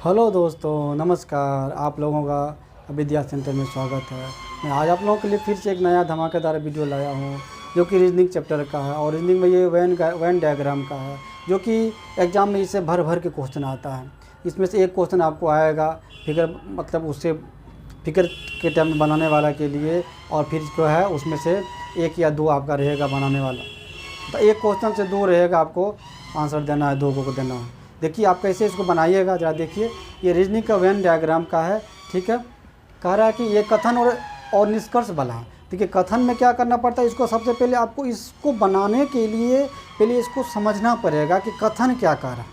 Hello दोस्तों, नमस्कार। आप लोगों का विद्या सेंटर में स्वागत है। मैं आज आप लोगों के लिए फिर से एक नया धमाकेदार वीडियो लाया हूँ जो कि रीजनिंग चैप्टर का है। और रीजनिंग में ये वेन डायग्राम का है जो कि एग्ज़ाम में इससे भर भर के क्वेश्चन आता है। इसमें से एक क्वेश्चन आपको आएगा फिगर, मतलब उससे फिगर के टाइम में बनाने वाला के लिए, और फिर जो है उसमें से एक या दो आपका रहेगा बनाने वाला। तो एक क्वेश्चन से दो रहेगा, आपको आंसर देना है, दो को देना है। देखिए आप कैसे इसको बनाइएगा, ज़रा देखिए। ये रीजनिंग का वेन डायग्राम का है, ठीक है। कह रहा है कि ये कथन और निष्कर्ष वाला है। देखिए कथन में क्या करना पड़ता है, इसको सबसे पहले आपको इसको बनाने के लिए पहले इसको समझना पड़ेगा कि कथन क्या कह रहा है।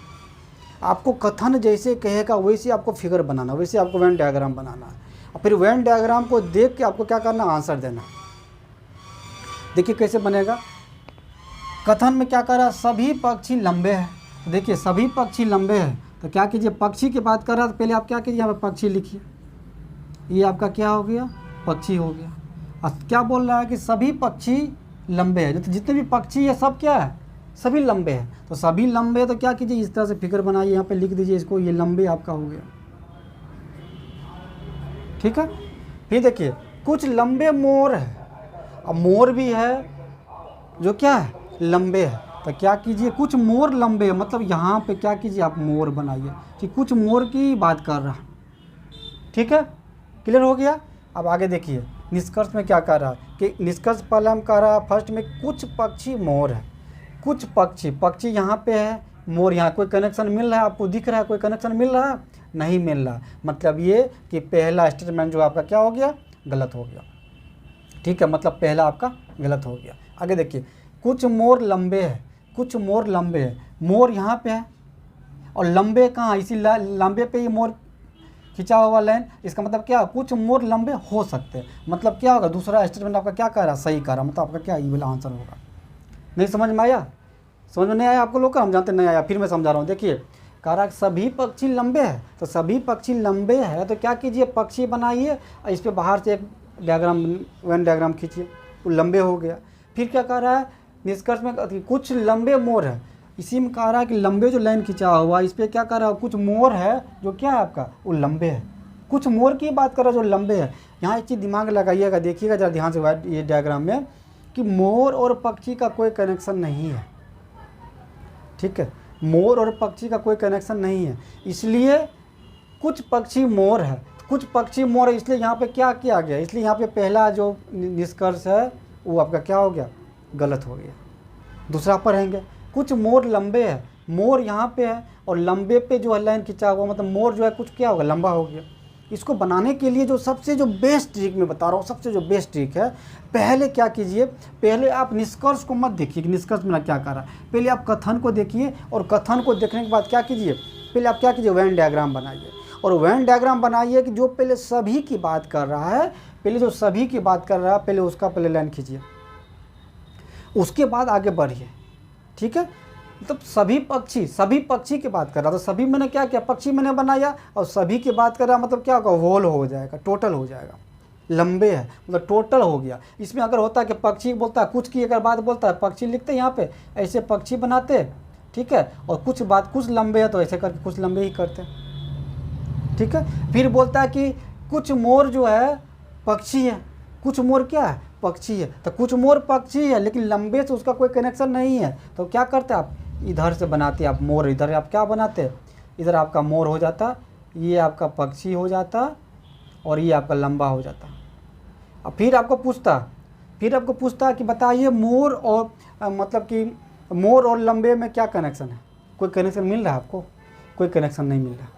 आपको कथन जैसे कहेगा वैसे आपको फिगर बनाना, वैसे आपको वेन डायग्राम बनाना है। और फिर वेन डायग्राम को देख के आपको क्या करना, आंसर देना। देखिए कैसे बनेगा। कथन में क्या कह रहा है, सभी पक्षी लंबे हैं। देखिए सभी पक्षी लंबे हैं, तो क्या कीजिए, पक्षी की बात कर रहा है तो पहले आप क्या कीजिए, यहाँ पे पक्षी लिखिए। ये आपका क्या हो गया, पक्षी हो गया। अब क्या बोल रहा है कि सभी पक्षी लंबे हैं, तो जितने भी पक्षी है सब क्या है, सभी लंबे हैं। तो सभी लंबे है तो क्या कीजिए, इस तरह से फिगर बनाइए, यहाँ पे लिख दीजिए इसको, ये लंबे आपका हो गया, ठीक है। फिर देखिए कुछ लंबे मोर है। अब मोर भी है जो क्या है, लंबे है। तो क्या कीजिए, कुछ मोर लंबे है, मतलब यहाँ पे क्या कीजिए, आप मोर बनाइए कि कुछ मोर की बात कर रहा है, ठीक है। क्लियर हो गया। अब आगे देखिए निष्कर्ष में क्या कर रहा है कि निष्कर्ष पहले हम कह रहा है फर्स्ट में, कुछ पक्षी मोर है। कुछ पक्षी यहाँ पे है, मोर यहाँ। कोई कनेक्शन मिल रहा है आपको, दिख रहा है कोई कनेक्शन मिल रहा है, नहीं मिल रहा। मतलब ये कि पहला स्टेटमेंट जो आपका क्या हो गया, गलत हो गया, ठीक है। मतलब पहला आपका गलत हो गया। आगे देखिए, कुछ मोर लंबे है। कुछ मोर लंबे है, मोर यहाँ पे है और लंबे कहाँ, इसी लंबे पे ये मोर खिंचा हुआ लाइन। इसका मतलब क्या, कुछ मोर लंबे हो सकते हैं। मतलब क्या होगा, दूसरा स्टेटमेंट आपका क्या कह रहा है, सही कह रहा है। मतलब आपका क्या ये वाला आंसर होगा। नहीं समझ में आया, समझ में नहीं आया आप लोग का, हम जानते नहीं आया, फिर मैं समझा रहा हूँ। देखिए कह रहा है सभी पक्षी लंबे हैं, तो सभी पक्षी लंबे हैं तो क्या कीजिए, पक्षी बनाइए और इस पर बाहर से एक डायग्राम, वेन डायग्राम खींचिए, वो लंबे हो गया। फिर क्या कह रहा है निष्कर्ष में, कुछ लंबे मोर है। इसी में कह रहा है कि लंबे जो लाइन खिंचा हुआ, इस पर क्या कर रहा है, कुछ मोर है जो क्या है आपका, वो लंबे है। कुछ मोर की बात कर रहा है जो लंबे है। यहाँ एक चीज़ दिमाग लगाइएगा, देखिएगा जरा ध्यान से ये डायग्राम में, कि मोर और पक्षी का कोई कनेक्शन नहीं है, ठीक है। मोर और पक्षी का कोई कनेक्शन नहीं है, इसलिए कुछ पक्षी मोर है। कुछ पक्षी मोर है, इसलिए यहाँ पे क्या किया गया, इसलिए यहाँ पे पहला जो निष्कर्ष है वो आपका क्या हो गया, गलत हो गया। दूसरा पर रहेंगे, कुछ मोर लंबे है। मोर यहाँ पे है और लंबे पे जो है लाइन खिंचा हुआ, मतलब मोर जो है कुछ क्या होगा, लंबा हो गया। इसको बनाने के लिए जो सबसे जो बेस्ट ट्रिक मैं बता रहा हूँ, सबसे जो बेस्ट ट्रिक है, पहले क्या कीजिए, पहले आप निष्कर्ष को मत देखिए कि निष्कर्ष मेरा क्या कर रहा है। पहले आप कथन को देखिए, और कथन को देखने के बाद क्या कीजिए, पहले आप क्या कीजिए, वेन डायग्राम बनाइए। और वेन डायग्राम बनाइए कि जो पहले सभी की बात कर रहा है, पहले जो सभी की बात कर रहा है पहले उसका पहले लाइन खींचिए, उसके बाद आगे बढ़िए, ठीक है। मतलब सभी पक्षी की बात कर रहा था, तो सभी मैंने क्या किया, पक्षी मैंने बनाया, और सभी की बात कर रहा मतलब क्या होगा, होल हो जाएगा, टोटल हो जाएगा। लंबे है मतलब टोटल हो गया। इसमें अगर होता है कि पक्षी बोलता है, कुछ की अगर बात बोलता है, पक्षी लिखते यहाँ पे, ऐसे पक्षी बनाते, ठीक है। और कुछ लंबे है तो ऐसे करके कुछ लंबे ही करते, ठीक है। फिर बोलता है कि कुछ मोर जो है पक्षी है। कुछ मोर क्या है, पक्षी है। तो कुछ मोर पक्षी है लेकिन लंबे से उसका कोई कनेक्शन नहीं है, तो क्या करते आप, इधर से बनाते आप मोर, इधर आप क्या बनाते, इधर आपका मोर हो जाता, ये आपका पक्षी हो जाता, और ये आपका लंबा हो जाता। अब फिर आपको पूछता कि बताइए मोर और मतलब कि मोर और लंबे में क्या कनेक्शन है। कोई कनेक्शन मिल रहा है आपको, कोई कनेक्शन नहीं मिल रहा,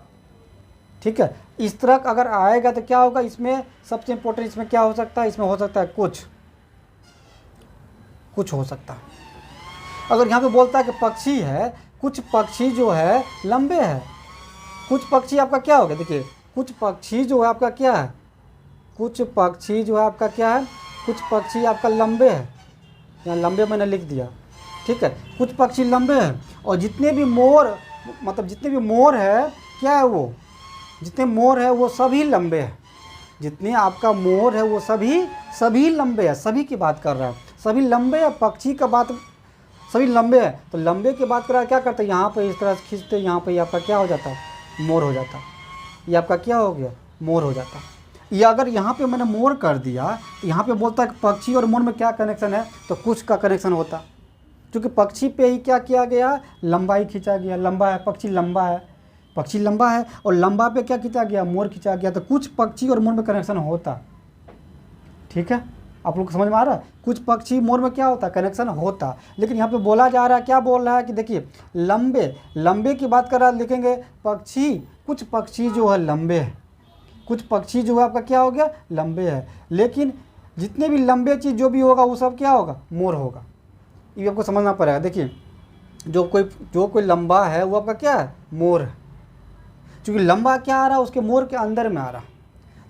ठीक है। इस तरह का अगर आएगा तो क्या होगा, इसमें सबसे इंपॉर्टेंट इसमें क्या हो सकता है, इसमें हो सकता है कुछ हो सकता है। अगर यहाँ पे बोलता है कि पक्षी है, कुछ पक्षी जो है लंबे है, कुछ पक्षी आपका क्या हो गया, देखिए कुछ पक्षी जो है आपका क्या है, कुछ पक्षी जो है आपका क्या है, कुछ पक्षी आपका लंबे है। यहाँ लंबे मैंने लिख दिया, ठीक है। कुछ पक्षी लंबे हैं, और जितने भी मोर, मतलब जितने भी मोर है क्या है, वो जितने मोर है वो सभी लंबे हैं। जितने आपका मोर है वो सभी लंबे हैं, सभी की बात कर रहा है, सभी लंबे है। पक्षी का बात सभी लंबे हैं, तो लंबे की बात कर रहा है, क्या करते हैं, यहाँ पे इस तरह से खींचते, यहाँ पे आपका क्या हो जाता है, मोर हो जाता है। ये आपका क्या हो गया, मोर हो जाता। ये अगर यहाँ पे मैंने मोर कर दिया तो यहाँ पे बोलता है कि पक्षी और मोर में क्या कनेक्शन है, तो कुछ का कनेक्शन होता, क्योंकि पक्षी पे ही क्या किया गया, लंबाई खींचा गया, लंबा है, पक्षी लंबा है, पक्षी लंबा है, और लंबा पे क्या खींचा गया, मोर खींचा गया, तो कुछ पक्षी और मोर में कनेक्शन होता। ठीक है, आप लोग को समझ में आ रहा है, कुछ पक्षी मोर में क्या होता, कनेक्शन होता। लेकिन यहाँ पे बोला जा रहा है, क्या बोल रहा है कि देखिए लंबे, लंबे की बात कर रहा है, लिखेंगे पक्षी, कुछ पक्षी जो है लंबे है, कुछ पक्षी जो है आपका क्या हो गया, लंबे है। लेकिन जितने भी लंबे चीज़ जो भी होगा वो सब क्या होगा, मोर होगा। ये आपको समझना पड़ेगा। देखिए जो कोई लंबा है वो आपका क्या है, मोर है, क्योंकि लंबा क्या आ रहा है, उसके मोर के अंदर में आ रहा है।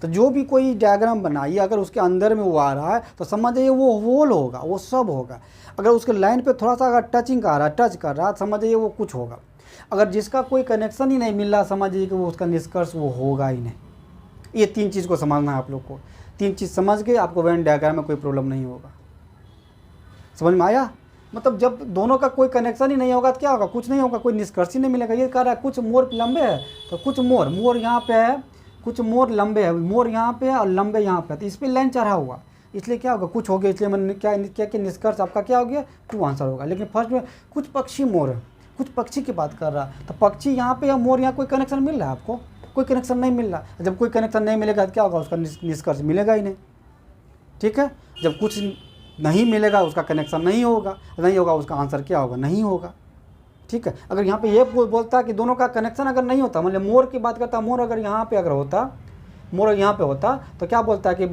तो जो भी कोई डायग्राम बनाइए, अगर उसके अंदर में वो आ रहा है तो समझ जाइए वो होल होगा, वो सब होगा। अगर उसके लाइन पे थोड़ा सा अगर टचिंग आ रहा है, टच कर रहा है, समझ जाइए वो कुछ होगा। अगर जिसका कोई कनेक्शन ही नहीं मिल रहा, समझ जाइए कि वो उसका निष्कर्ष वो होगा ही नहीं। ये 3 चीज़ को समझना है आप लोग को। 3 चीज़ समझ के आपको वेन डायग्राम में कोई प्रॉब्लम नहीं होगा। समझ में आया? मतलब जब दोनों का कोई कनेक्शन ही नहीं होगा तो क्या होगा, कुछ नहीं होगा, कोई निष्कर्ष ही नहीं मिलेगा। ये कह रहा है कुछ मोर लंबे है, तो कुछ मोर यहाँ पे है, कुछ मोर लंबे है, मोर यहाँ पे है और लंबे यहाँ पे है, तो इस पर लाइन चढ़ा हुआ, इसलिए क्या होगा, कुछ हो गया। इसलिए मैंने क्या कि निष्कर्ष आपका क्या हो गया, 2 आंसर होगा। लेकिन फर्स्ट में कुछ पक्षी मोर है, कुछ पक्षी की बात कर रहा है, तो पक्षी यहाँ पे या मोर यहाँ कोई कनेक्शन मिल रहा है आपको, कोई कनेक्शन नहीं मिल रहा। जब कोई कनेक्शन नहीं मिलेगा तो क्या होगा, उसका निष्कर्ष मिलेगा ही नहीं। ठीक है, जब कुछ नहीं मिलेगा उसका कनेक्शन नहीं होगा उसका आंसर क्या होगा, नहीं होगा। ठीक है, अगर यहाँ पे ये बोलता कि दोनों का कनेक्शन अगर नहीं होता, मतलब मोर की बात करता, मोर अगर यहाँ पे अगर होता, मोर यहाँ पे होता, तो क्या बोलता है कि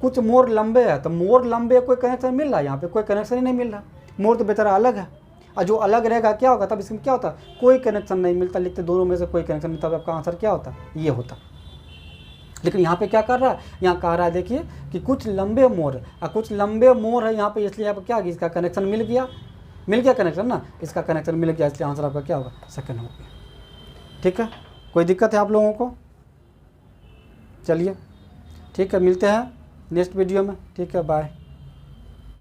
कुछ मोर लंबे है, तो मोर लंबे कोई कनेक्शन मिल रहा है, यहाँ पे कोई कनेक्शन ही नहीं मिल रहा। मोर तो बेचारा अलग है, और जो अलग रहेगा क्या होगा, तब इसमें क्या होता, कोई कनेक्शन नहीं मिलता। लिखते दोनों में से कोई कनेक्शन नहीं, तब आपका आंसर क्या होता, ये होता। लेकिन यहाँ पे क्या कर रहा है, यहाँ कह रहा है देखिए कि कुछ लंबे मोर है, और कुछ लंबे मोर है यहाँ पे, इसलिए यहाँ पे क्या, इसका कनेक्शन मिल गया कनेक्शन ना, इसका कनेक्शन मिल गया, इसलिए आंसर आपका क्या होगा, सेकंड हो गया। ठीक है, कोई दिक्कत है आप लोगों को? चलिए ठीक है, मिलते हैं नेक्स्ट वीडियो में। ठीक है, बाय।